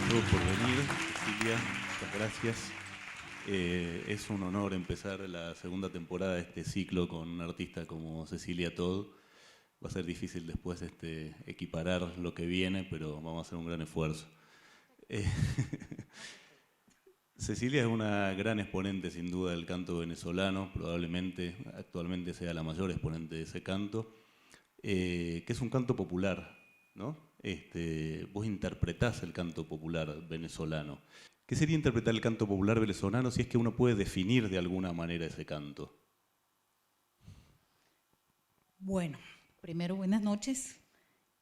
todos por venir. Cecilia, muchas gracias. Es un honor empezar la segunda temporada de este ciclo con un artista como Cecilia Todd. Va a ser difícil después equiparar lo que viene, pero vamos a hacer un gran esfuerzo. Eh, Cecilia es una gran exponente sin duda del canto venezolano, probablemente actualmente sea la mayor exponente de ese canto, que es un canto popular, ¿no? Vos interpretás el canto popular venezolano. ¿Qué sería interpretar el canto popular venezolano si es que uno puede definir de alguna manera ese canto? Bueno, primero buenas noches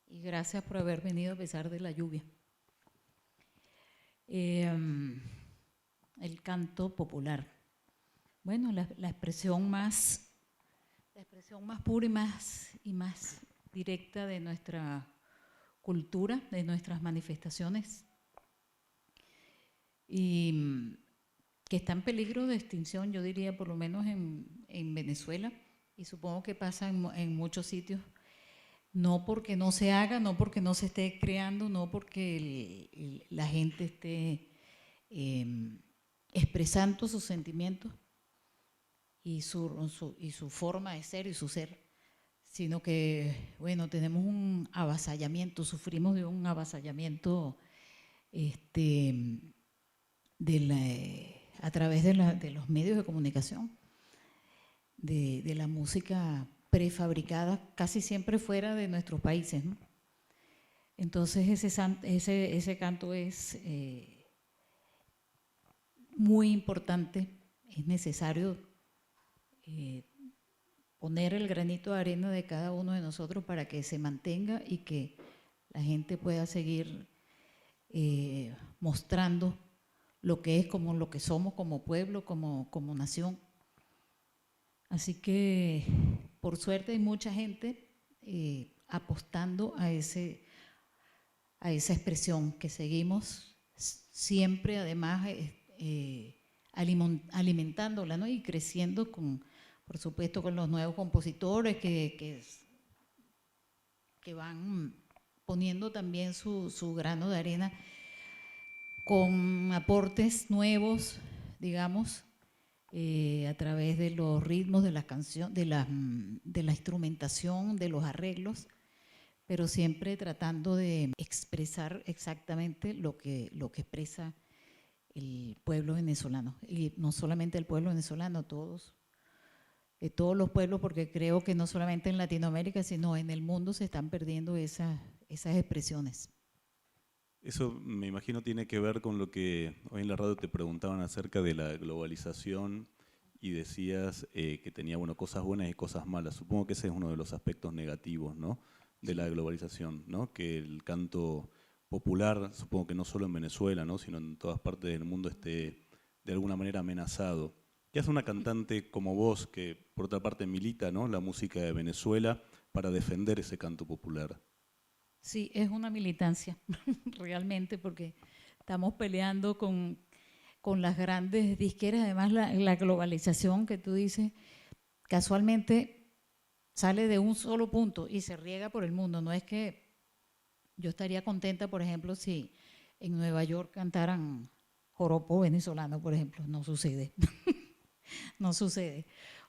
y gracias por haber venido a pesar de la lluvia. El canto popular. Bueno, la expresión más pura y más directa de nuestra cultura, de nuestras manifestaciones, y que está en peligro de extinción, yo diría, por lo menos en Venezuela, y supongo que pasa en muchos sitios, no porque no se haga, no porque no se esté creando, no porque la gente esté expresando sus sentimientos y su forma de ser y su ser, sino que, bueno, tenemos un avasallamiento, sufrimos de un avasallamiento a través de los medios de comunicación, de la música prefabricada, casi siempre fuera de nuestros países, ¿no? Entonces ese canto es muy importante, es necesario poner el granito de arena de cada uno de nosotros para que se mantenga y que la gente pueda seguir mostrando lo que es, como lo que somos como pueblo, como nación. Así que por suerte hay mucha gente apostando a esa expresión que seguimos siempre, además alimentándola, ¿no? Y creciendo por supuesto, con los nuevos compositores que van poniendo también su grano de arena con aportes nuevos, digamos, a través de los ritmos de la canción, de la instrumentación, de los arreglos, pero siempre tratando de expresar exactamente lo que expresa el pueblo venezolano. Y no solamente el pueblo venezolano, todos los pueblos, porque creo que no solamente en Latinoamérica, sino en el mundo se están perdiendo esas expresiones. Eso me imagino tiene que ver con lo que hoy en la radio te preguntaban acerca de la globalización y decías que tenía cosas buenas y cosas malas. Supongo que ese es uno de los aspectos negativos, ¿no? De la globalización, ¿no? Que el canto popular, supongo que no solo en Venezuela, ¿no? Sino en todas partes del mundo esté de alguna manera amenazado. ¿Qué hace una cantante como vos, que por otra parte milita, ¿no? La música de Venezuela para defender ese canto popular? Sí, es una militancia, realmente, porque estamos peleando con las grandes disqueras. Además, la globalización que tú dices, casualmente sale de un solo punto y se riega por el mundo. No es que yo estaría contenta, por ejemplo, si en Nueva York cantaran joropo venezolano, por ejemplo. No sucede. No sucede.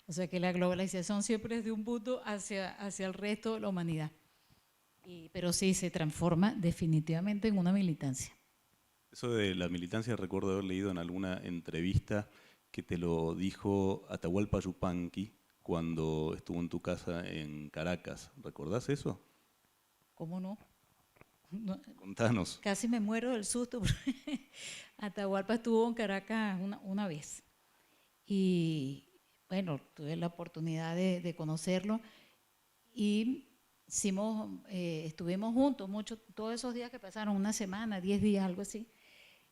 O sea que la globalización siempre es de un punto hacia el resto de la humanidad. Pero sí, se transforma definitivamente en una militancia. Eso de la militancia recuerdo haber leído en alguna entrevista que te lo dijo Atahualpa Yupanqui cuando estuvo en tu casa en Caracas. ¿Recordás eso? ¿Cómo no? No, Contanos. casi me muero del susto porque Atahualpa estuvo en Caracas una vez. Y bueno, tuve la oportunidad de conocerlo y estuvimos juntos todos esos días que pasaron, una semana, 10 días, algo así.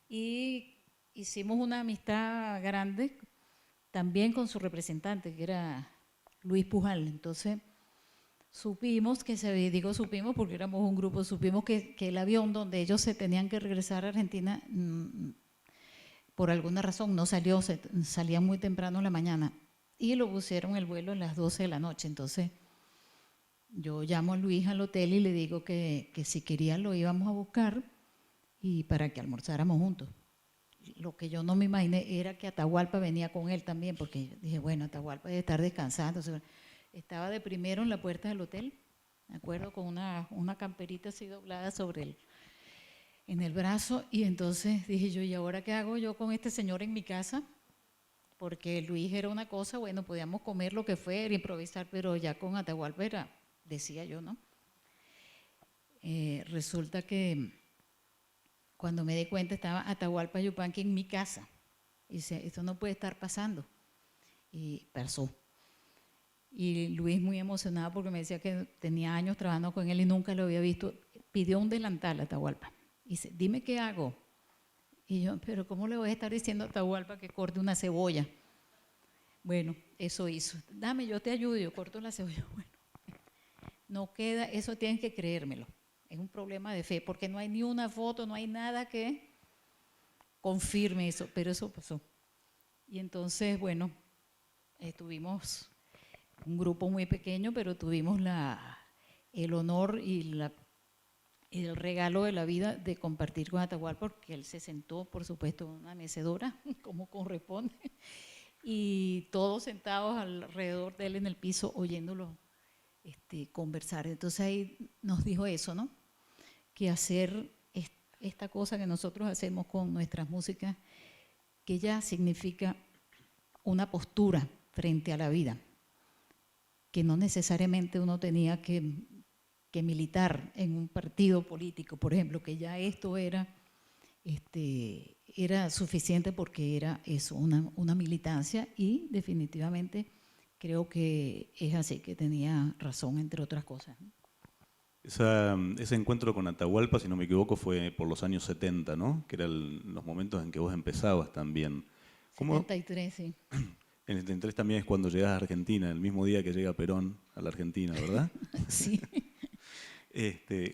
Y hicimos una amistad grande también con su representante, que era Luis Pujal. Entonces supimos supimos porque éramos un grupo, supimos que el avión donde ellos se tenían que regresar a Argentina, por alguna razón no salió, salía muy temprano en la mañana y lo pusieron el vuelo a las 12 de la noche. Entonces yo llamo a Luis al hotel y le digo que si quería lo íbamos a buscar y para que almorzáramos juntos. Lo que yo no me imaginé era que Atahualpa venía con él también, porque dije, bueno, Atahualpa debe estar descansando. Estaba de primero en la puerta del hotel, me acuerdo, con una camperita así doblada en el brazo, y entonces dije yo, ¿y ahora qué hago yo con este señor en mi casa? Porque Luis era una cosa, bueno, podíamos comer lo que fuera, improvisar, pero ya con Atahualpa era, decía yo, ¿no? Resulta que cuando me di cuenta estaba Atahualpa Yupanqui en mi casa. Y dice, esto no puede estar pasando. Y pasó. Y Luis muy emocionado porque me decía que tenía años trabajando con él y nunca lo había visto. Pidió un delantal a Atahualpa. Y dice, dime qué hago. Y yo, pero ¿cómo le voy a estar diciendo a Atahualpa que corte una cebolla? Bueno, eso hizo. Dame, yo te ayudo, yo corto la cebolla. Bueno, no queda, eso tienen que creérmelo. Es un problema de fe, porque no hay ni una foto, no hay nada que confirme eso, pero eso pasó. Y entonces, bueno, tuvimos un grupo muy pequeño, pero tuvimos el honor y el regalo de la vida de compartir con Atahualpa, porque él se sentó, por supuesto, en una mecedora, como corresponde, y todos sentados alrededor de él en el piso, oyéndolo conversar. Entonces ahí nos dijo eso, ¿no? Que hacer esta cosa que nosotros hacemos con nuestras músicas, que ya significa una postura frente a la vida, que no necesariamente uno tenía que militar en un partido político, por ejemplo, que ya esto era suficiente porque era eso, una militancia, y definitivamente creo que es así, que tenía razón, entre otras cosas, ¿no? Ese encuentro con Atahualpa, si no me equivoco, fue por los años 70, ¿no? Que eran los momentos en que vos empezabas también. ¿Cómo? 73, sí. En el 73 también es cuando llegas a Argentina, el mismo día que llega Perón a la Argentina, ¿verdad? Sí.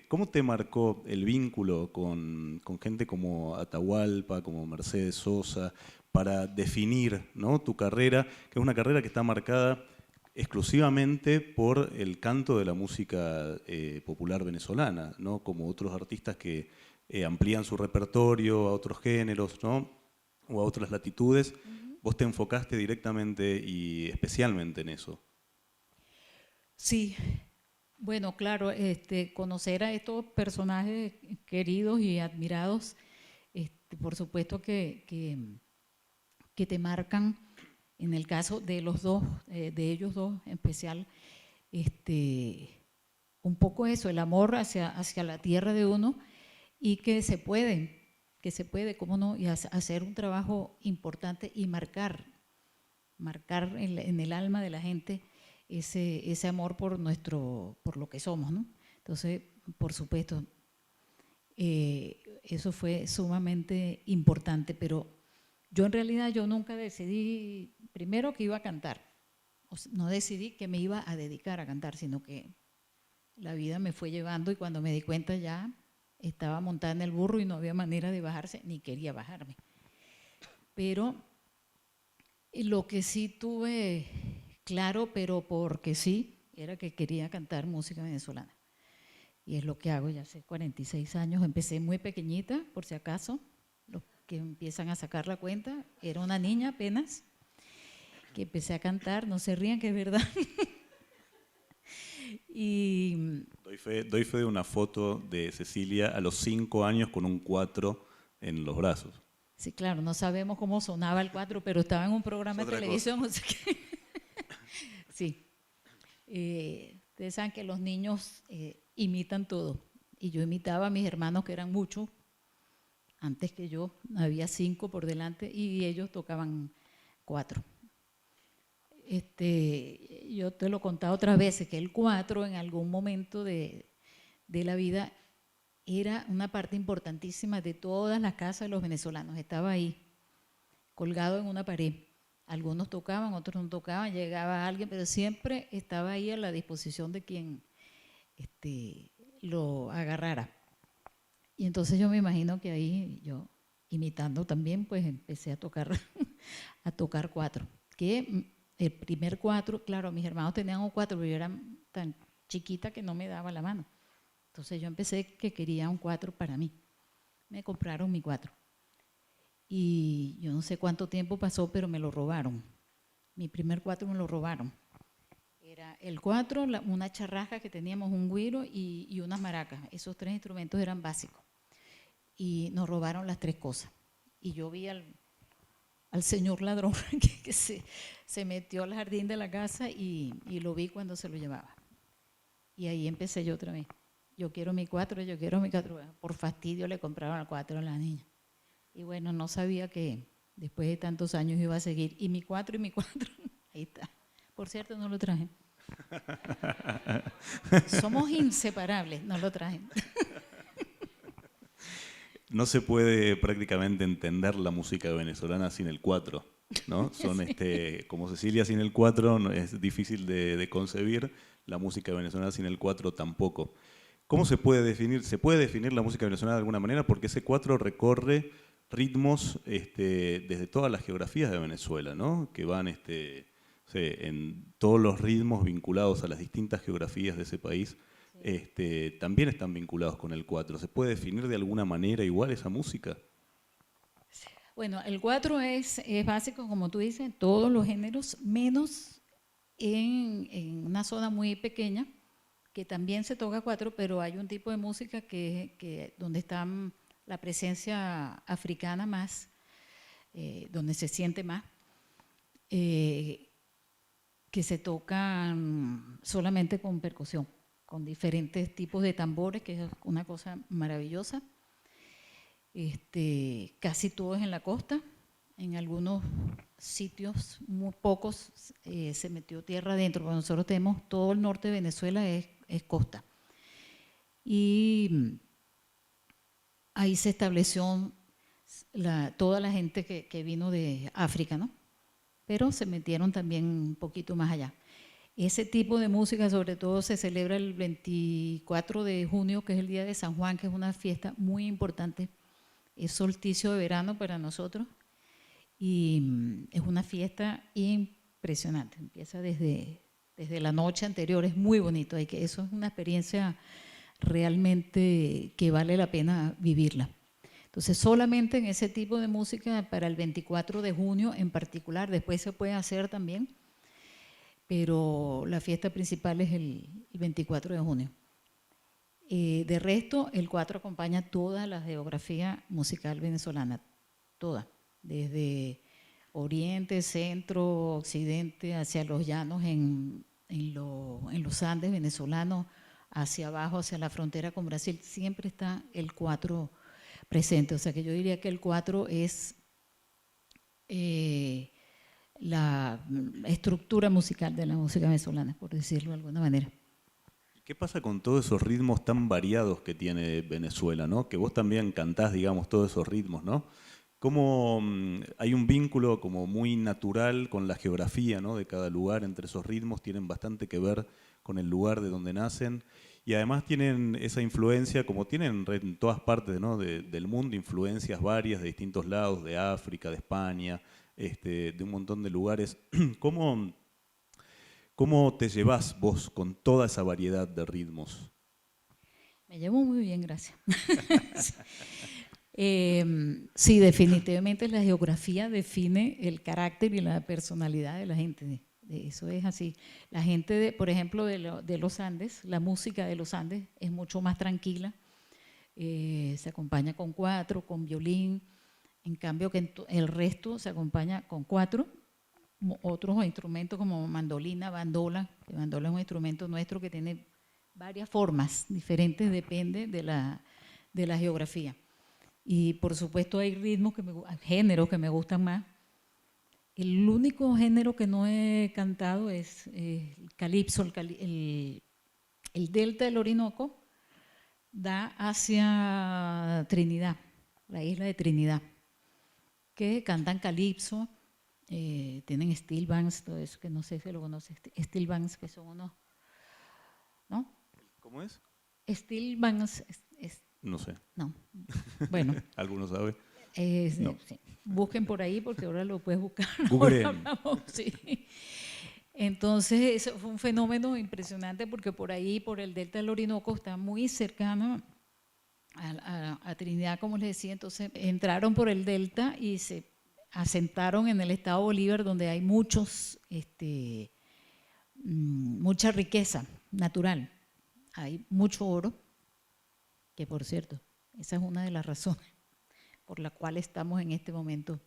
¿Cómo te marcó el vínculo con gente como Atahualpa, como Mercedes Sosa, para definir, ¿no?, tu carrera, que es una carrera que está marcada exclusivamente por el canto de la música popular venezolana, ¿no?, como otros artistas que amplían su repertorio a otros géneros, ¿no?, o a otras latitudes? Vos te enfocaste directamente y especialmente en eso. Sí. Bueno, claro, conocer a estos personajes queridos y admirados, por supuesto que te marcan, en el caso de los dos, de ellos dos en especial, un poco eso, el amor hacia la tierra de uno, y que se puede, cómo no, y hacer un trabajo importante y marcar en el alma de la gente ese amor por lo que somos, ¿no? Entonces, por supuesto, eso fue sumamente importante, pero yo en realidad yo nunca decidí primero que iba a cantar, no decidí que me iba a dedicar a cantar, sino que la vida me fue llevando, y cuando me di cuenta ya estaba montada en el burro y no había manera de bajarse, ni quería bajarme. Pero lo que sí tuve claro, pero porque sí, era que quería cantar música venezolana. Y es lo que hago ya hace 46 años. Empecé muy pequeñita, por si acaso, los que empiezan a sacar la cuenta. Era una niña apenas, que empecé a cantar, no se rían que es verdad. Y Doy fe de una foto de Cecilia a los 5 años con un 4 en los brazos. sí, claro, no sabemos cómo sonaba el 4, pero estaba en un programa de televisión, o sea que sí. Ustedes saben que los niños imitan todo, y yo imitaba a mis hermanos, que eran muchos, antes que yo, había 5 por delante, y ellos tocaban 4. Yo te lo he contado otras veces, que el 4 en algún momento de la vida era una parte importantísima de todas las casas de los venezolanos. Estaba ahí, colgado en una pared. Algunos tocaban, otros no tocaban, llegaba alguien, pero siempre estaba ahí a la disposición de quien lo agarrara. Y entonces yo me imagino que ahí yo, imitando también, pues empecé a tocar a tocar 4. Que el primer 4, claro, mis hermanos tenían un 4, pero yo era tan chiquita que no me daba la mano. Entonces yo empecé que quería un 4 para mí. me compraron mi cuatro. Y yo no sé cuánto tiempo pasó, pero me lo robaron. Mi primer cuatro me lo robaron. Era el cuatro, una charrasca que teníamos, un güiro y unas maracas. Esos 3 instrumentos eran básicos. Y nos robaron las 3 cosas. Y yo vi al señor ladrón que se metió al jardín de la casa y lo vi cuando se lo llevaba. Y ahí empecé yo otra vez. Yo quiero mi cuatro, yo quiero mi cuatro. Por fastidio le compraron el cuatro a la niña. Y bueno, no sabía que después de tantos años iba a seguir. Y mi cuatro, ahí está. Por cierto, no lo traje. Somos inseparables, no lo traje. No se puede prácticamente entender la música venezolana sin el cuatro, ¿no? Son como Cecilia sin el cuatro, no, es difícil de concebir, la música venezolana sin el cuatro tampoco. ¿Cómo se puede definir? ¿Se puede definir la música venezolana de alguna manera? Porque ese cuatro recorre ritmos desde todas las geografías de Venezuela, ¿no? Que van en todos los ritmos vinculados a las distintas geografías de ese país. También están vinculados con el cuatro. ¿Se puede definir de alguna manera igual esa música? Bueno, el cuatro es básico, como tú dices, en todos los géneros, menos en una zona muy pequeña, que también se toca cuatro, pero hay un tipo de música donde está la presencia africana más, donde se siente más, que se tocan solamente con percusión, con diferentes tipos de tambores, que es una cosa maravillosa. Casi todo es en la costa, en algunos sitios, muy pocos, se metió tierra adentro, pero nosotros tenemos todo el norte de Venezuela es costa. Y ahí se estableció toda la gente que vino de África, ¿no? Pero se metieron también un poquito más allá. Ese tipo de música sobre todo se celebra el 24 de junio, que es el día de San Juan, que es una fiesta muy importante. Es solsticio de verano para nosotros y es una fiesta impresionante. Empieza desde la noche anterior, es muy bonito. Eso es una experiencia realmente que vale la pena vivirla. Entonces, solamente en ese tipo de música para el 24 de junio en particular, después se puede hacer también, pero la fiesta principal es el 24 de junio. De resto, el 4 acompaña toda la geografía musical venezolana, toda, desde oriente, centro, occidente, hacia los llanos en los Andes venezolanos, hacia abajo, hacia la frontera con Brasil, siempre está el 4 presente. O sea que yo diría que el 4 es la estructura musical de la música venezolana, por decirlo de alguna manera. ¿Qué pasa con todos esos ritmos tan variados que tiene Venezuela, ¿no? Que vos también cantás, digamos, todos esos ritmos, ¿no? ¿Cómo hay un vínculo como muy natural con la geografía, ¿no? De cada lugar entre esos ritmos? Tienen bastante que ver con el lugar de donde nacen y además tienen esa influencia, como tienen en todas partes, ¿no? del mundo, influencias varias de distintos lados, de África, de España, de un montón de lugares. ¿Cómo te llevas vos con toda esa variedad de ritmos? Me llevo muy bien, gracias. Sí, definitivamente la geografía define el carácter y la personalidad de la gente. Eso es así. La gente, por ejemplo, de los Andes, la música de los Andes es mucho más tranquila. Se acompaña con cuatro, con violín. En cambio, que el resto se acompaña con cuatro. Otros instrumentos como mandolina, bandola, que bandola es un instrumento nuestro que tiene varias formas diferentes, depende de la geografía. Y por supuesto hay ritmos, géneros que me gustan más. El único género que no he cantado es el calipso, el delta del Orinoco da hacia Trinidad, la isla de Trinidad, que cantan calipso. Tienen steel bands, todo eso, que no sé si lo conoces, steel bands, que son unos, ¿no? ¿Cómo es? Steel bands, no sé. No, bueno. ¿Alguno sabe? No. Sí. Busquen por ahí porque ahora lo puedes buscar. Googleen. Sí. Entonces, eso fue un fenómeno impresionante porque por ahí, por el delta del Orinoco, está muy cercano a Trinidad, como les decía. Entonces entraron por el delta y se asentaron en el estado Bolívar, donde hay mucha riqueza natural. Hay mucho oro, que por cierto, esa es una de las razones por la cual estamos en este momento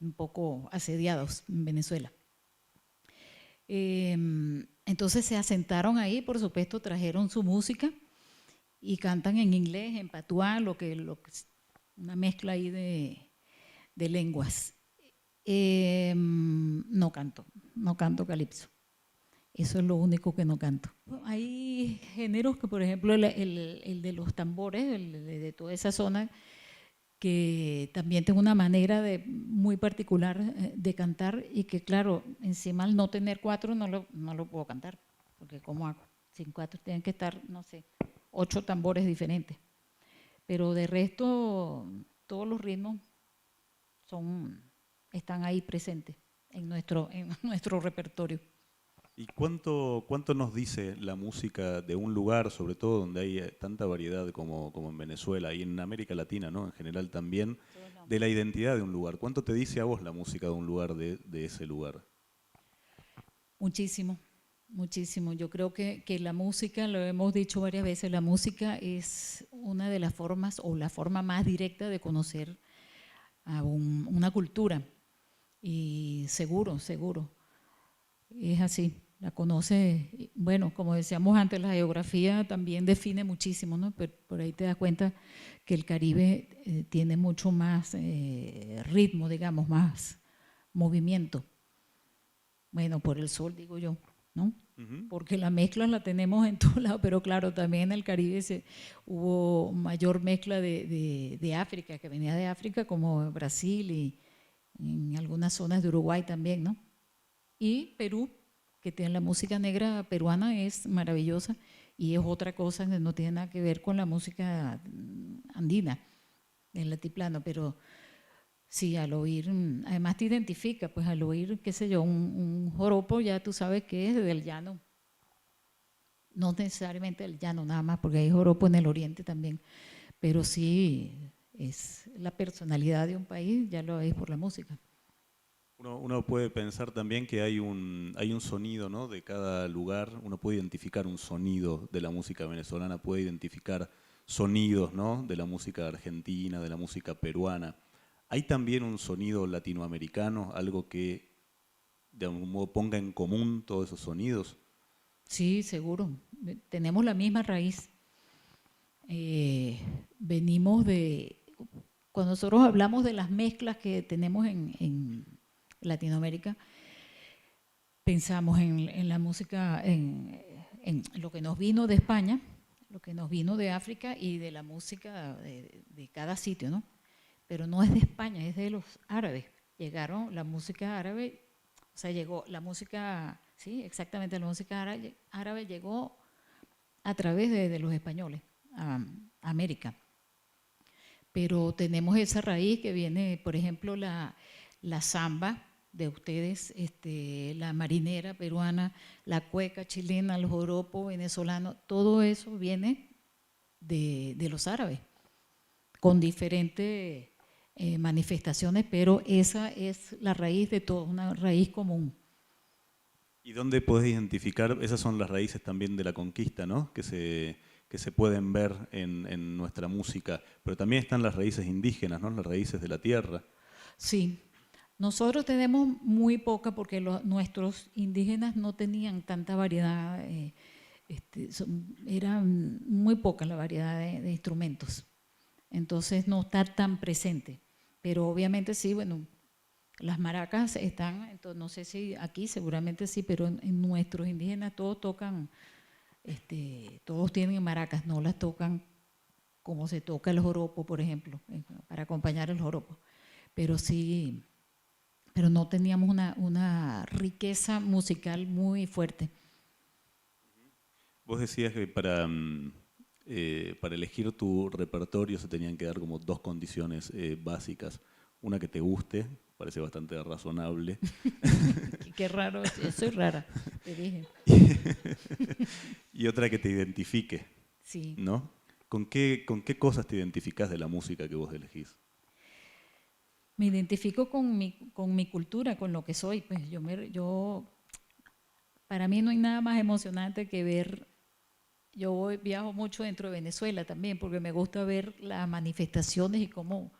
un poco asediados en Venezuela. Entonces se asentaron ahí, por supuesto, trajeron su música y cantan en inglés, en patuá, una mezcla ahí de lenguas. No canto calipso. Eso es lo único que no canto. Hay géneros que, por ejemplo, el de los tambores, de toda esa zona, que también tengo una manera muy particular de cantar y que, claro, encima al no tener cuatro no lo puedo cantar, porque ¿cómo hago? Sin cuatro tienen que estar, no sé, 8 tambores diferentes. Pero de resto, todos los ritmos están ahí presentes en nuestro repertorio. ¿Y cuánto nos dice la música de un lugar, sobre todo donde hay tanta variedad como en Venezuela y en América Latina, ¿no? En general también, de la identidad de un lugar? ¿Cuánto te dice a vos la música de un lugar, de ese lugar? Muchísimo, muchísimo. Yo creo que la música, lo hemos dicho varias veces, la música es una de las formas o la forma más directa de conocer a una cultura. Y seguro, es así. La conoce, bueno, como decíamos antes, la geografía también define muchísimo, ¿no? Pero por ahí te das cuenta que el Caribe tiene mucho más ritmo, digamos, más movimiento. Bueno, por el sol, digo yo, ¿no? Porque la mezcla la tenemos en todos lados, pero claro, también en el Caribe hubo mayor mezcla de África, que venía de África, como Brasil y en algunas zonas de Uruguay también, ¿no? Y Perú, que tiene la música negra peruana, es maravillosa y es otra cosa que no tiene nada que ver con la música andina, el altiplano, pero sí, al oír, además te identifica, pues al oír, qué sé yo, un joropo, ya tú sabes que es del llano, no necesariamente del llano nada más, porque hay joropo en el oriente también, pero sí es la personalidad de un país, ya lo veis por la música. Uno puede pensar también que hay un sonido, ¿no? De cada lugar. Uno puede identificar un sonido de la música venezolana, puede identificar sonidos, ¿no? De la música argentina, de la música peruana. ¿Hay también un sonido latinoamericano, algo que de algún modo ponga en común todos esos sonidos? Sí, seguro. Tenemos la misma raíz. Venimos cuando nosotros hablamos de las mezclas que tenemos en Latinoamérica, pensamos en la música, en lo que nos vino de España, lo que nos vino de África y de la música de cada sitio, ¿no? Pero no es de España, es de los árabes. Llegaron la música árabe, o sea, llegó la música, sí, exactamente, la música árabe llegó a través de los españoles a América. Pero tenemos esa raíz que viene, por ejemplo, la samba de ustedes, la marinera peruana, la cueca chilena, el joropo venezolano, todo eso viene de los árabes, con diferentes manifestaciones, pero esa es la raíz de todo, una raíz común. ¿Y dónde podés identificar? Esas son las raíces también de la conquista, ¿no? Que se pueden ver en nuestra música, pero también están las raíces indígenas, ¿no? Las raíces de la tierra. Sí, nosotros tenemos muy poca porque nuestros indígenas no tenían tanta variedad, eran muy poca la variedad de instrumentos, entonces no está tan presente, pero obviamente sí, bueno, las maracas están, entonces, no sé si aquí seguramente sí, pero en nuestros indígenas todos tocan, todos tienen maracas, no las tocan como se toca el joropo, por ejemplo, para acompañar el joropo, pero sí, pero no teníamos una riqueza musical muy fuerte. Vos decías que para elegir tu repertorio se tenían que dar como dos condiciones básicas. Una que te guste, parece bastante razonable. Qué raro, soy rara, te dije. Y otra que te identifique. Sí. ¿no? ¿Con qué cosas te identificás de la música que vos elegís? Me identifico con mi cultura, con lo que soy. Pues para mí no hay nada más emocionante que ver. Viajo mucho dentro de Venezuela también, porque me gusta ver las manifestaciones y cómo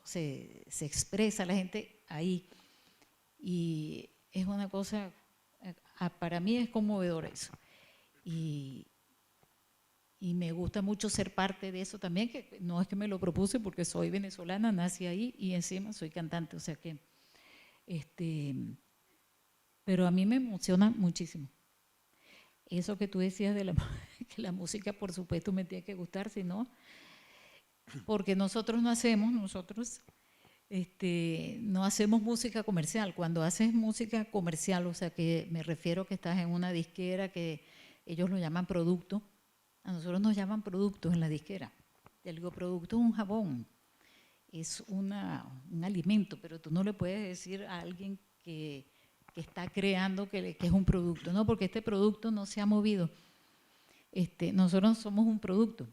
se expresa la gente ahí. Y es una cosa, para mí es conmovedor eso. Y, y me gusta mucho ser parte de eso también, que no es que me lo propuse porque soy venezolana, nací ahí y encima soy cantante, o sea que, este, pero a mí me emociona muchísimo. Eso que tú decías de que la música, por supuesto, me tiene que gustar, si no, porque no hacemos música comercial. Cuando haces música comercial, o sea que me refiero que estás en una disquera que ellos lo llaman producto, a nosotros nos llaman productos en la disquera. Te digo, producto es un jabón, es un alimento, pero tú no le puedes decir a alguien que está creando que es un producto, no, porque este producto no se ha movido. Nosotros somos un producto,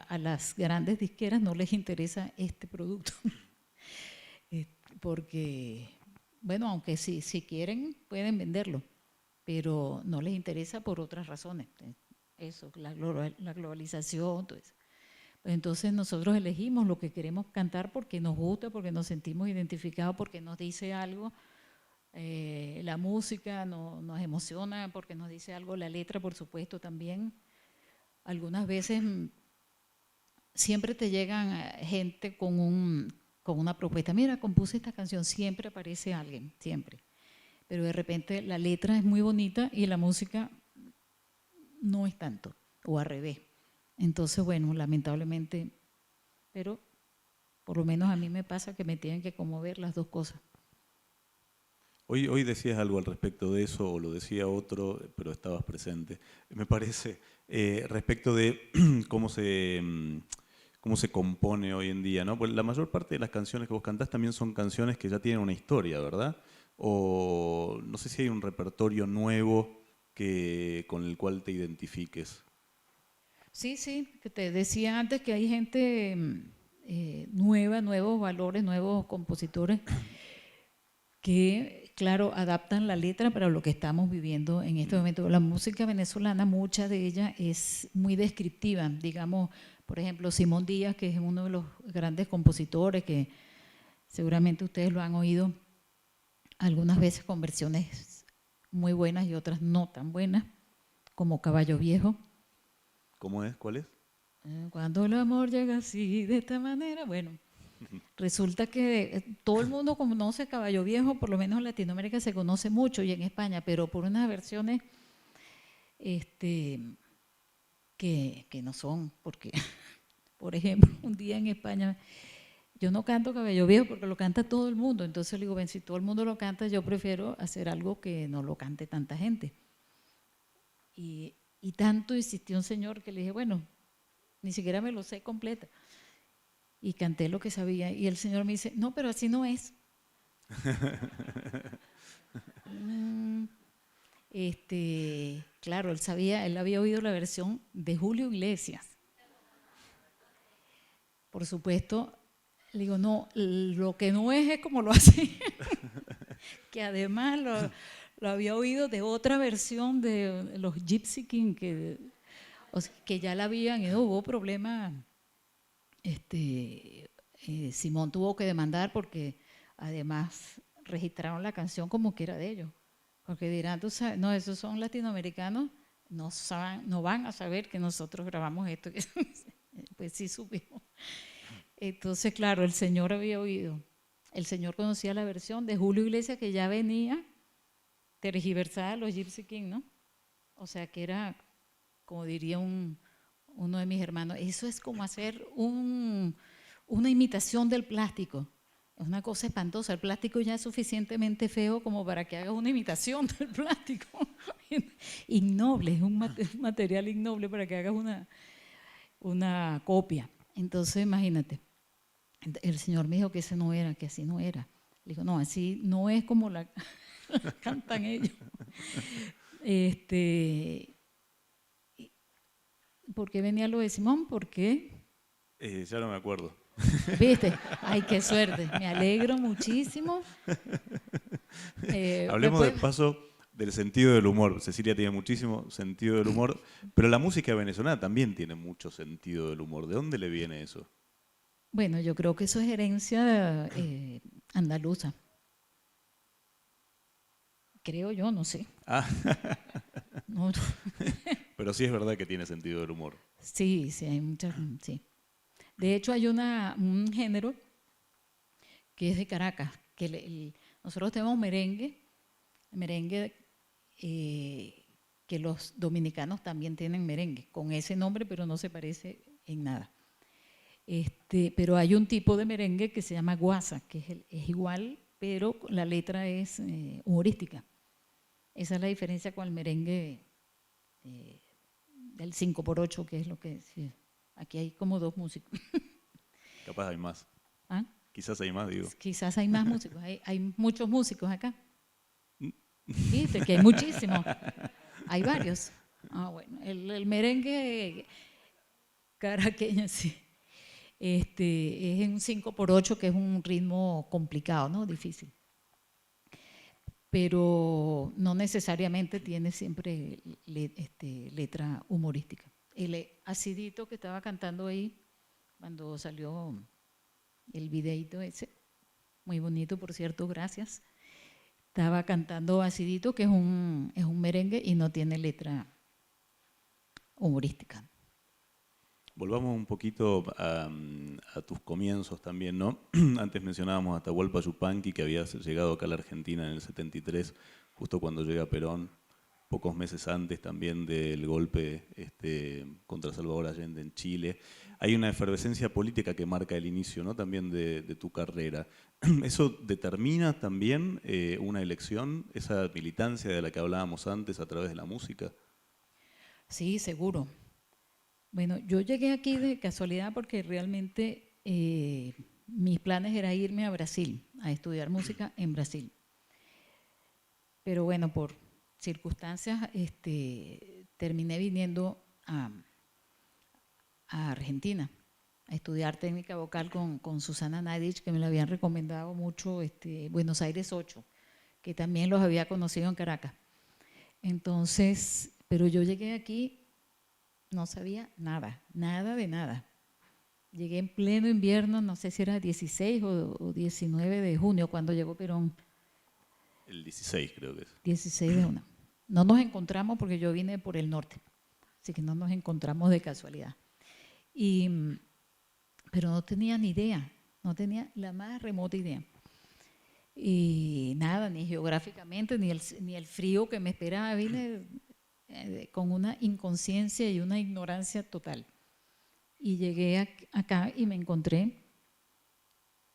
a las grandes disqueras no les interesa este producto, porque, bueno, aunque si quieren pueden venderlo, pero no les interesa por otras razones. Eso, la globalización, todo eso. Pues entonces nosotros elegimos lo que queremos cantar porque nos gusta, porque nos sentimos identificados, porque nos dice algo. La música nos emociona porque nos dice algo, la letra por supuesto también. Algunas veces siempre te llegan gente con una propuesta, mira, compuse esta canción, siempre aparece alguien, siempre. Pero de repente la letra es muy bonita y la música no es tanto, o al revés. Entonces, bueno, lamentablemente, pero por lo menos a mí me pasa que me tienen que conmover las dos cosas. Hoy decías algo al respecto de eso, o lo decía otro, pero estabas presente. Me parece, respecto de cómo se compone hoy en día, ¿no? Pues la mayor parte de las canciones que vos cantás también son canciones que ya tienen una historia, ¿verdad? O no sé si hay un repertorio nuevo con el cual te identifiques. Sí, sí, que te decía antes que hay gente nueva, nuevos valores, nuevos compositores que, claro, adaptan la letra para lo que estamos viviendo en este momento. La música venezolana, mucha de ella es muy descriptiva, digamos, por ejemplo, Simón Díaz, que es uno de los grandes compositores, que seguramente ustedes lo han oído algunas veces con versiones muy buenas y otras no tan buenas, como Caballo Viejo. ¿Cómo es? ¿Cuál es? Cuando el amor llega así, de esta manera, bueno, resulta que todo el mundo conoce Caballo Viejo, por lo menos en Latinoamérica se conoce mucho y en España, pero por unas versiones que no son, porque, por ejemplo, un día en España, yo no canto Caballo Viejo porque lo canta todo el mundo, entonces le digo, ven, si todo el mundo lo canta, yo prefiero hacer algo que no lo cante tanta gente. Y tanto insistió un señor que le dije, bueno, ni siquiera me lo sé completa. Y canté lo que sabía. Y el señor me dice, no, pero así no es. Claro, él había oído la versión de Julio Iglesias. Por supuesto, le digo, no, lo que no es como lo hace. Que además lo había oído de otra versión de los Gypsy King, que ya la habían, y no hubo problema. Simón tuvo que demandar porque además registraron la canción como que era de ellos. Porque dirán, tú sabes, no, esos son latinoamericanos, no van a saber que nosotros grabamos esto. Pues sí supimos. Entonces, claro, el señor había oído, el señor conocía la versión de Julio Iglesias que ya venía tergiversada de los Gypsy King, ¿no? O sea que era, como diría uno de mis hermanos, eso es como hacer una imitación del plástico. Es una cosa espantosa. El plástico ya es suficientemente feo como para que hagas una imitación del plástico. Ignoble, es un material ignoble para que hagas una copia. Entonces, imagínate, el señor me dijo que ese no era, que así no era. Le digo, no, así no es como la cantan ellos. ¿Por qué venía lo de Simón? ¿Por qué? Ya no me acuerdo. ¿Viste? Ay, qué suerte. Me alegro muchísimo. Hablemos de Después, paso del sentido del humor. Cecilia tiene muchísimo sentido del humor, pero la música venezolana también tiene mucho sentido del humor. ¿De dónde le viene eso? bueno, yo creo que eso es herencia andaluza. Creo yo, no sé. Ah, No, pero sí es verdad que tiene sentido del humor. sí, sí, hay muchas, sí. De hecho, hay un género que es de Caracas, que nosotros tenemos merengue que los dominicanos también tienen merengue, con ese nombre, pero no se parece en nada. Pero hay un tipo de merengue que se llama guasa, que es igual, pero la letra es humorística. Esa es la diferencia con el merengue del 5x8, que es lo que... Sí, aquí hay como dos músicos. Capaz hay más. ¿Ah? Quizás hay más, digo. Quizás hay más músicos, hay muchos músicos acá. Viste que hay muchísimos, hay varios. Ah, bueno, el merengue caraqueño, sí. Es en 5x8, que es un ritmo complicado, ¿no? Difícil. Pero no necesariamente tiene siempre letra humorística. El acidito que estaba cantando ahí, cuando salió el videito ese, muy bonito, por cierto, gracias. Estaba cantando Acidito, que es un merengue y no tiene letra humorística. Volvamos un poquito a tus comienzos también, ¿no? Antes mencionábamos a Atahualpa Yupanqui, que había llegado acá a la Argentina en el 73, justo cuando llega Perón, pocos meses antes también del golpe contra Salvador Allende en Chile. Hay una efervescencia política que marca el inicio, ¿no? También de tu carrera. ¿Eso determina también una elección, esa militancia de la que hablábamos antes a través de la música? Sí, seguro. Bueno, yo llegué aquí de casualidad porque realmente mis planes era irme a Brasil, a estudiar música en Brasil. Pero bueno, por circunstancias, terminé viniendo a Argentina a estudiar técnica vocal con Susana Nadich, que me lo habían recomendado mucho, Buenos Aires 8, que también los había conocido en Caracas. Entonces, pero yo llegué aquí, no sabía nada, nada de nada. Llegué en pleno invierno, no sé si era 16 o 19 de junio, cuando llegó Perón. El 16 creo que es. 16 de junio. No nos encontramos porque yo vine por el norte, así que no nos encontramos de casualidad. Pero no tenía ni idea, no tenía la más remota idea. Y nada, ni geográficamente, ni el frío que me esperaba. Vine con una inconsciencia y una ignorancia total. Y llegué acá y me encontré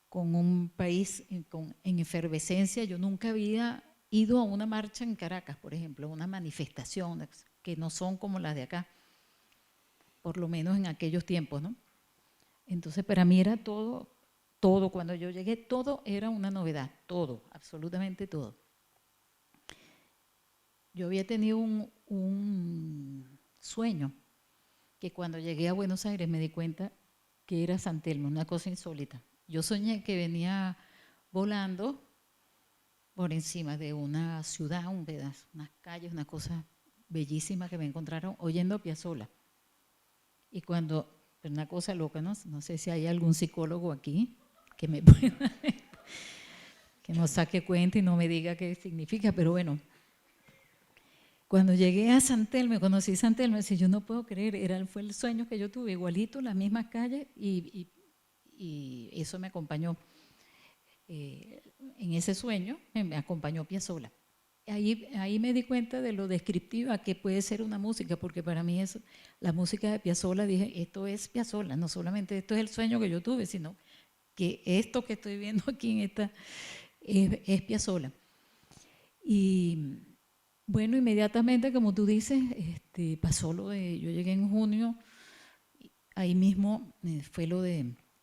con un país en efervescencia. Yo nunca había ido a una marcha en Caracas, por ejemplo, una manifestación, que no son como las de acá, por lo menos en aquellos tiempos, ¿no? Entonces, para mí era todo, cuando yo llegué, todo era una novedad, todo, absolutamente todo. Yo había tenido un sueño que cuando llegué a Buenos Aires me di cuenta que era San Telmo, una cosa insólita. Yo soñé que venía volando por encima de una ciudad, un pedazo, unas calles, una cosa bellísima que me encontraron oyendo a Piazzolla. Y cuando, una cosa loca, ¿no? No sé si hay algún psicólogo aquí que me pueda, que nos saque cuenta y no me diga qué significa, pero bueno. Cuando llegué a San Telmo, conocí San Telmo, decía, yo no puedo creer, fue el sueño que yo tuve, igualito, las mismas calles, y eso me acompañó. En ese sueño me acompañó Piazzolla. Ahí me di cuenta de lo descriptiva que puede ser una música, porque para mí la música de Piazzolla, dije, esto es Piazzolla, no solamente esto es el sueño que yo tuve, sino que esto que estoy viendo aquí en esta es Piazzolla. Y bueno, inmediatamente, como tú dices, pasó yo llegué en junio, ahí mismo fue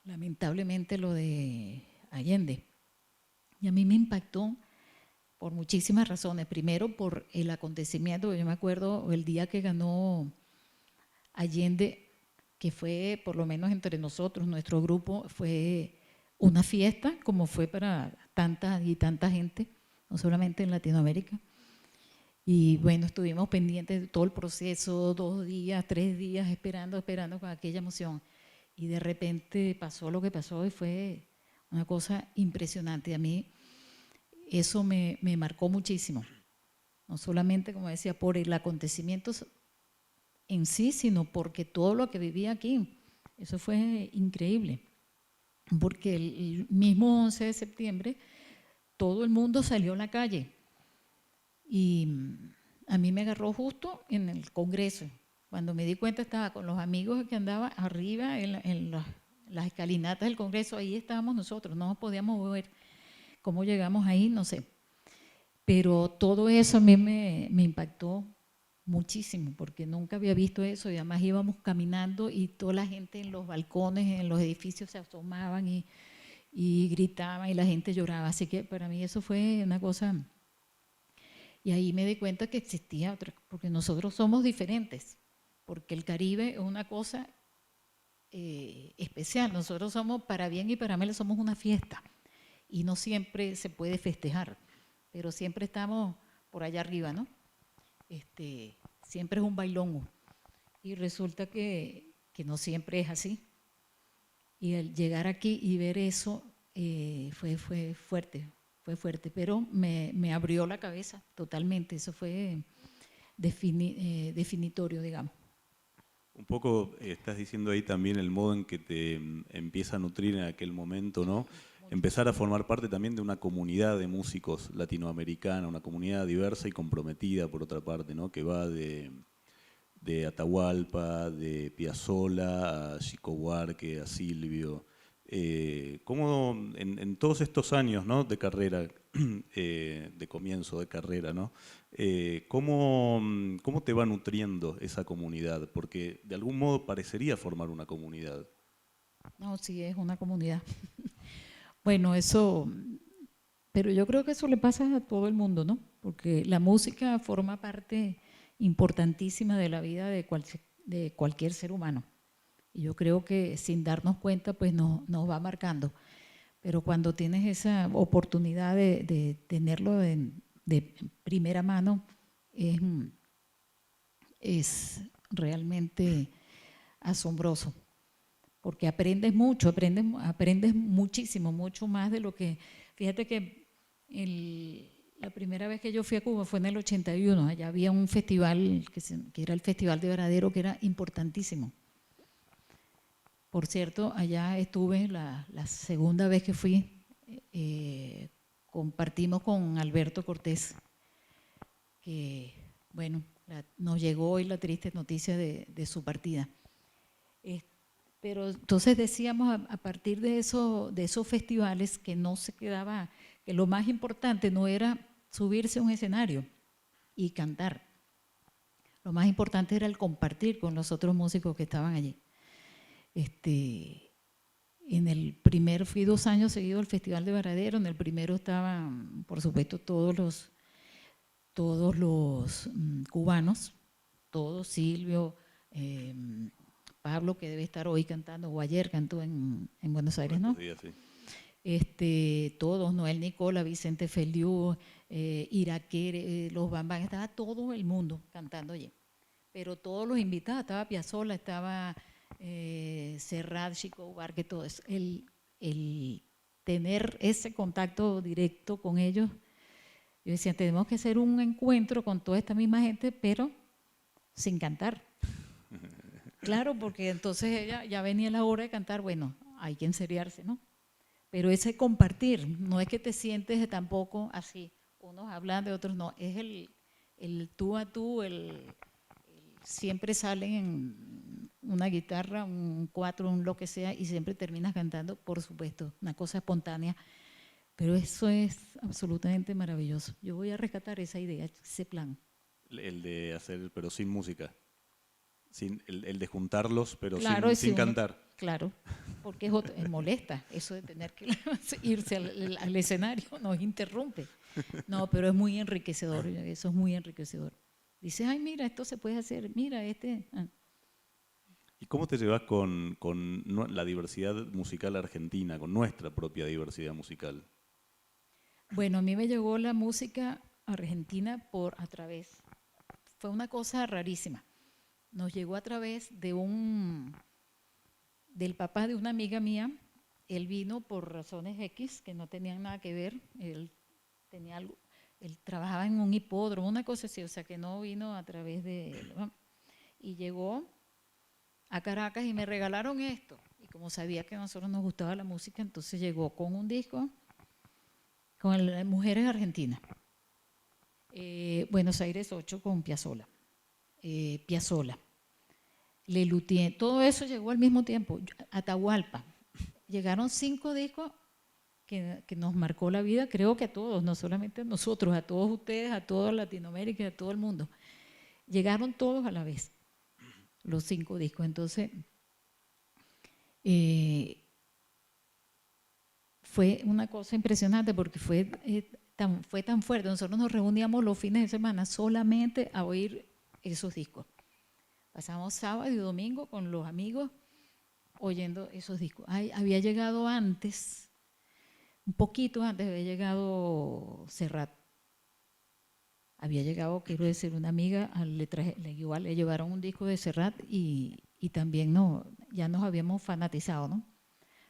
lamentablemente lo de Allende. Y a mí me impactó por muchísimas razones. Primero, por el acontecimiento, yo me acuerdo el día que ganó Allende, que fue, por lo menos entre nosotros, nuestro grupo, fue una fiesta, como fue para tanta y tanta gente, no solamente en Latinoamérica. Y bueno, estuvimos pendientes de todo el proceso, 2 días, 3 días, esperando con aquella emoción. Y de repente pasó lo que pasó y fue una cosa impresionante. A mí eso me marcó muchísimo. No solamente, como decía, por el acontecimiento en sí, sino porque todo lo que vivía aquí, eso fue increíble. Porque el mismo 11 de septiembre todo el mundo salió a la calle y a mí me agarró justo en el Congreso. Cuando me di cuenta estaba con los amigos que andaban arriba en las escalinatas del Congreso, ahí estábamos nosotros, no nos podíamos mover. ¿Cómo llegamos ahí? No sé. Pero todo eso a mí me impactó muchísimo, porque nunca había visto eso y además íbamos caminando y toda la gente en los balcones, en los edificios se asomaban y gritaban y la gente lloraba. Así que para mí eso fue una cosa. Y ahí me di cuenta que existía otra, porque nosotros somos diferentes, porque el Caribe es una cosa especial. Nosotros somos, para bien y para mal, somos una fiesta y no siempre se puede festejar, pero siempre estamos por allá arriba, ¿no? Siempre es un bailongo y resulta que no siempre es así. Y al llegar aquí y ver eso fue fuerte, pero me abrió la cabeza totalmente, eso fue definitorio, digamos. Un poco estás diciendo ahí también el modo en que te empieza a nutrir en aquel momento, ¿no? Empezar a formar parte también de una comunidad de músicos latinoamericana, una comunidad diversa y comprometida, por otra parte, ¿no? Que va de Atahualpa, de Piazzolla, a Chico Buarque, a Silvio. ¿Cómo en todos estos años, ¿no?, de carrera, de comienzo de carrera, ¿no? ¿Cómo te va nutriendo esa comunidad? Porque de algún modo parecería formar una comunidad. No, sí, es una comunidad. Bueno, eso, pero yo creo que eso le pasa a todo el mundo, ¿no? Porque la música forma parte importantísima de la vida de cualquier ser humano. Y yo creo que sin darnos cuenta, pues nos va marcando. Pero cuando tienes esa oportunidad de tenerlo de primera mano, es realmente asombroso. Porque aprendes mucho, aprendes muchísimo, mucho más de lo que… Fíjate que la primera vez que yo fui a Cuba fue en el 81, allá había un festival que era el Festival de Varadero, que era importantísimo. Por cierto, allá estuve la segunda vez que fui, compartimos con Alberto Cortés, que bueno, nos llegó hoy la triste noticia de su partida. Pero entonces decíamos a partir de esos festivales que no se quedaba, que lo más importante no era subirse a un escenario y cantar. Lo más importante era el compartir con los otros músicos que estaban allí. En el primer, fui 2 años seguidos al Festival de Varadero, en el primero estaban, por supuesto, todos los cubanos, todos, Silvio, Pablo, que debe estar hoy cantando, o ayer cantó en Buenos Aires, ¿no? Días, sí. Todos, Noel Nicola, Vicente Feliu, Iraquere, los Bambán, estaba todo el mundo cantando allí. Pero todos los invitados, estaba Piazzolla, estaba Serrat, Chico Buarque, todo eso. El tener ese contacto directo con ellos, yo decía, tenemos que hacer un encuentro con toda esta misma gente, pero sin cantar. Claro, porque entonces ya venía la hora de cantar, bueno, hay que enseriarse, ¿no? Pero ese compartir, no es que te sientes tampoco así, unos hablan de otros no, es el tú a tú, siempre salen en una guitarra, un cuatro, un lo que sea, y siempre terminas cantando, por supuesto, una cosa espontánea, pero eso es absolutamente maravilloso. Yo voy a rescatar esa idea, ese plan. El de hacer, pero sin música. El de juntarlos, pero claro, sin cantar. Claro, porque es molesta eso de tener que irse al escenario, nos interrumpe. No, pero es muy enriquecedor, eso es muy enriquecedor. Dices, ay, mira, esto se puede hacer, mira, ¿Y cómo te llevas con la diversidad musical argentina, con nuestra propia diversidad musical? Bueno, a mí me llegó la música argentina a través, fue una cosa rarísima. Nos llegó a través del papá de una amiga mía. Él vino por razones X que no tenían nada que ver. Él tenía algo, él trabajaba en un hipódromo, una cosa así, o sea que no vino a través de, ¿no? Y llegó a Caracas y me regalaron esto. Y como sabía que a nosotros nos gustaba la música, entonces llegó con un disco con Mujeres Argentinas. Buenos Aires 8 con Piazzolla. Piazzolla. Lelutier, todo eso llegó al mismo tiempo. Atahualpa. Llegaron 5 discos que nos marcó la vida, creo que a todos, no solamente a nosotros, a todos ustedes, a toda Latinoamérica, a todo el mundo. Llegaron todos a la vez, los 5 discos. Entonces, fue una cosa impresionante porque fue tan fuerte. Nosotros nos reuníamos los fines de semana solamente a oír esos discos. Pasamos sábado y domingo con los amigos oyendo esos discos. Había llegado antes, un poquito antes había llegado Serrat. Había llegado, quiero decir, una amiga, igual le llevaron un disco de Serrat y también ya nos habíamos fanatizado, ¿no?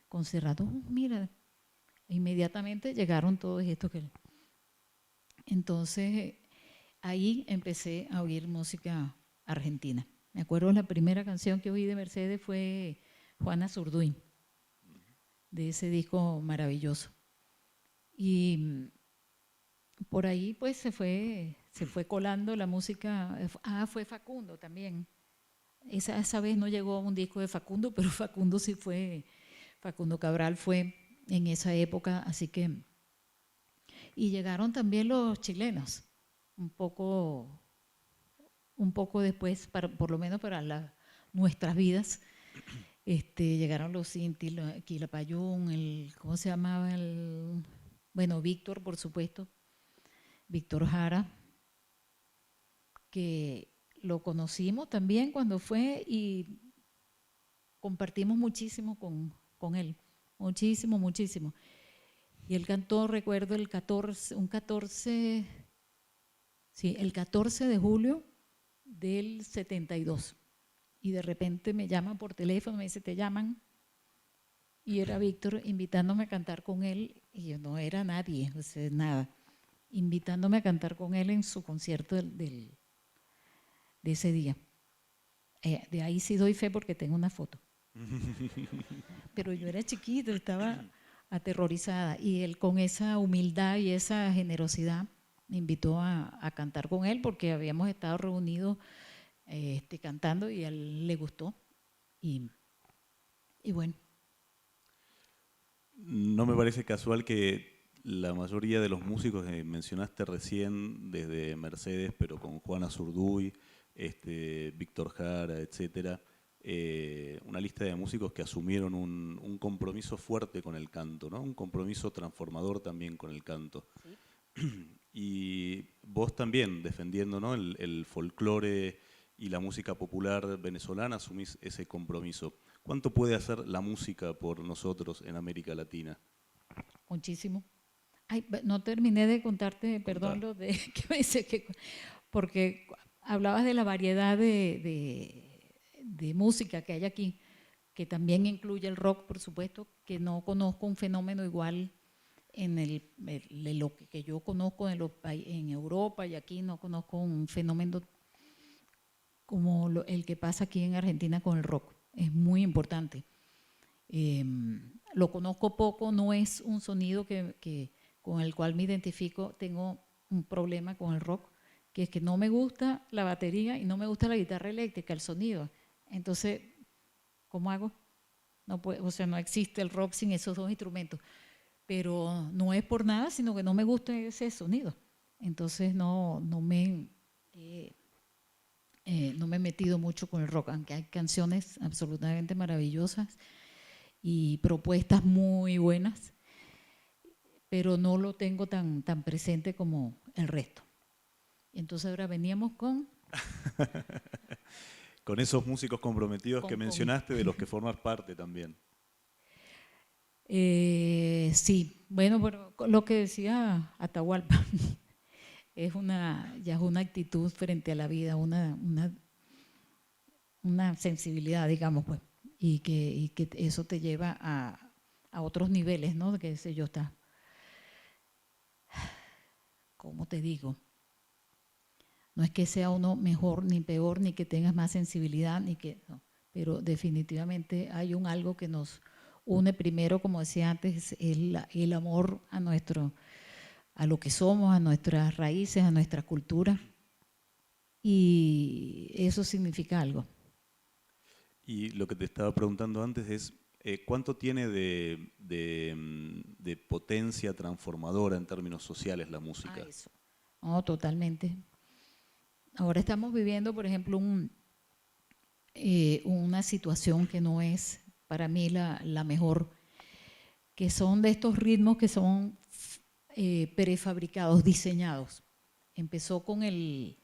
Con Serrat, mira, inmediatamente llegaron todos estos que... Entonces, ahí empecé a oír música argentina. Me acuerdo la primera canción que oí de Mercedes fue Juana Zurduy, de ese disco maravilloso. Y por ahí pues se fue colando la música. Fue Facundo también. Esa vez no llegó un disco de Facundo, pero Facundo sí fue, Facundo Cabral fue en esa época, así que... Y llegaron también los chilenos, un poco después, por lo menos para nuestras vidas. Llegaron los Inti, Quilapayún, ¿cómo se llamaba? Bueno, Víctor, por supuesto, Víctor Jara, que lo conocimos también cuando fue y compartimos muchísimo con él, muchísimo, muchísimo. Y él cantó, recuerdo, el 14 de julio del 72. Y de repente me llama por teléfono, me dice, te llaman. Y era Víctor invitándome a cantar con él. Y yo no era nadie, o sea, nada. Invitándome a cantar con él en su concierto de ese día. De ahí sí doy fe porque tengo una foto. Pero yo era chiquita, estaba aterrorizada. Y él con esa humildad y esa generosidad me invitó a cantar con él porque habíamos estado reunidos cantando y a él le gustó. Y bueno. No me parece casual que la mayoría de los músicos que mencionaste recién, desde Mercedes, pero con Juana Zurduy, Víctor Jara, etcétera, una lista de músicos que asumieron un compromiso fuerte con el canto, ¿no? Un compromiso transformador también con el canto. ¿Sí? Y vos también, defendiendo, ¿no?, el folclore y la música popular venezolana, asumís ese compromiso. ¿Cuánto puede hacer la música por nosotros en América Latina? Muchísimo. Ay, no terminé de contarte, perdón, lo de que me dice que, porque hablabas de la variedad de música que hay aquí, que también incluye el rock, por supuesto, que no conozco un fenómeno igual en lo que yo conozco en Europa, y aquí no conozco un fenómeno como el que pasa aquí en Argentina con el rock. Es muy importante. Lo conozco poco, no es un sonido con el cual me identifico. Tengo un problema con el rock, que es que no me gusta la batería y no me gusta la guitarra eléctrica, el sonido. Entonces, ¿cómo hago? No existe el rock sin esos dos instrumentos. Pero no es por nada, sino que no me gusta ese sonido. Entonces no me he metido mucho con el rock, aunque hay canciones absolutamente maravillosas y propuestas muy buenas, pero no lo tengo tan presente como el resto. Entonces ahora veníamos con... Con esos músicos comprometidos que mencionaste, de los que formas parte también. Sí, bueno, pero lo que decía Atahualpa ya es una actitud frente a la vida, una sensibilidad, digamos, pues, y que eso te lleva a otros niveles, ¿no? Que sé yo, está, ¿cómo te digo? No es que sea uno mejor ni peor, ni que tengas más sensibilidad, no, pero definitivamente hay un algo que nos une primero, como decía antes, el amor a lo que somos, a nuestras raíces, a nuestra cultura, y eso significa algo. Y lo que te estaba preguntando antes es, ¿cuánto tiene de potencia transformadora en términos sociales la música? Eso. No, totalmente. Ahora estamos viviendo, por ejemplo, una situación que no es para mí la mejor, que son de estos ritmos que son prefabricados, diseñados. Empezó con el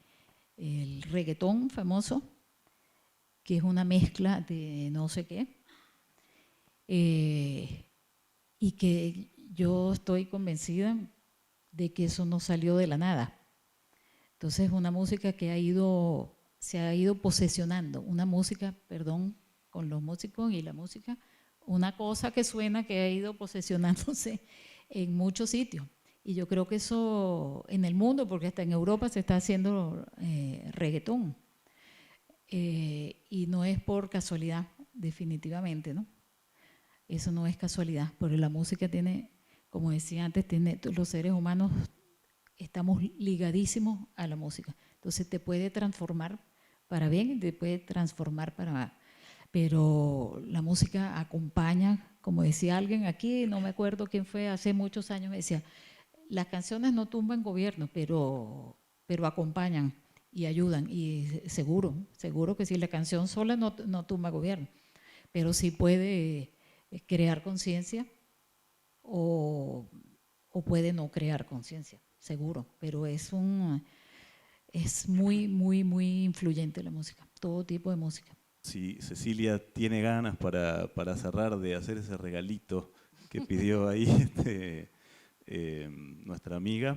reggaetón famoso, que es una mezcla de no sé qué, y que yo estoy convencida de que eso no salió de la nada. Entonces, una música que se ha ido posesionando, una música, perdón, con los músicos y la música, una cosa que suena que ha ido posesionándose en muchos sitios. Y yo creo que eso en el mundo, porque hasta en Europa se está haciendo reggaetón. Y no es por casualidad, definitivamente, ¿no? Eso no es casualidad, porque la música tiene, como decía antes, los seres humanos estamos ligadísimos a la música. Entonces te puede transformar para bien y te puede transformar para mal. Pero la música acompaña, como decía alguien aquí, no me acuerdo quién fue, hace muchos años me decía, las canciones no tumban gobierno, pero acompañan y ayudan. Y seguro que sí, la canción sola no tumba gobierno, pero sí puede crear conciencia o puede no crear conciencia, seguro, pero es muy, muy, muy influyente la música, todo tipo de música. Si Cecilia tiene ganas para cerrar de hacer ese regalito que pidió ahí nuestra amiga,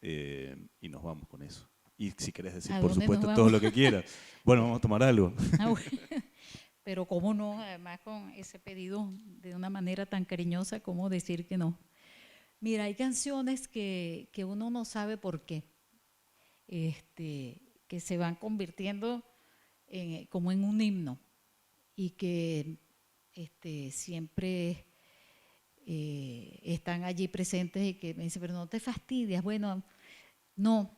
y nos vamos con eso. Y si querés decir, por supuesto, todo lo que quieras. Bueno, vamos a tomar algo. Bueno. Pero cómo no, además con ese pedido de una manera tan cariñosa, cómo decir que no. Mira, hay canciones que uno no sabe por qué, que se van convirtiendo como en un himno y que siempre están allí presentes y que me dicen, pero no te fastidias. Bueno, no,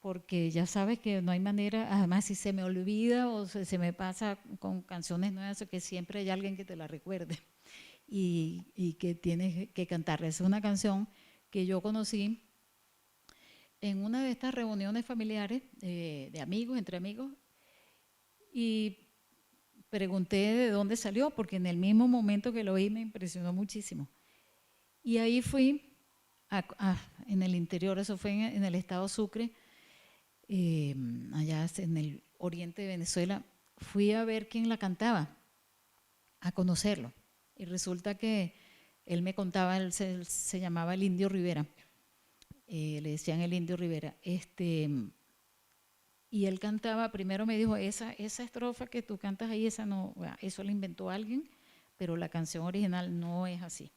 porque ya sabes que no hay manera, además si se me olvida o se me pasa con canciones nuevas, que siempre hay alguien que te la recuerde y que tienes que cantarla. Es una canción que yo conocí en una de estas reuniones familiares de amigos, entre amigos, y pregunté de dónde salió, porque en el mismo momento que lo oí me impresionó muchísimo. Y ahí fui en el interior, eso fue en el estado Sucre, allá en el oriente de Venezuela, fui a ver quién la cantaba, a conocerlo. Y resulta que él me contaba, él se llamaba el Indio Rivera, le decían el Indio Rivera, y él cantaba, primero me dijo, esa estrofa que tú cantas ahí, esa no, eso la inventó alguien, pero la canción original no es así.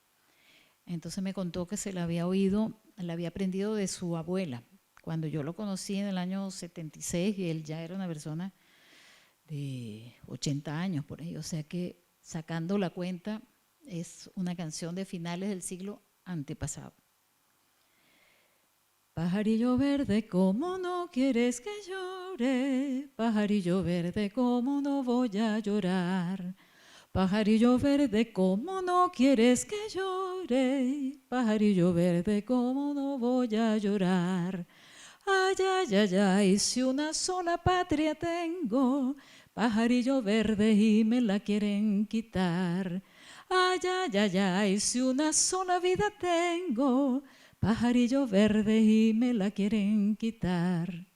Entonces me contó que se la había oído, la había aprendido de su abuela. Cuando yo lo conocí en el año 76 y él ya era una persona de 80 años por ahí, o sea que sacando la cuenta es una canción de finales del siglo antepasado. Pajarillo verde, ¿cómo no quieres que llore? Pajarillo verde, ¿cómo no voy a llorar? Pajarillo verde, ¿cómo no quieres que llore? Pajarillo verde, ¿cómo no voy a llorar? Ay, ay, ay, ay, si una sola patria tengo, pajarillo verde y me la quieren quitar. Ay, ay, ay, ay, si una sola vida tengo, pajarillo verde y me la quieren quitar.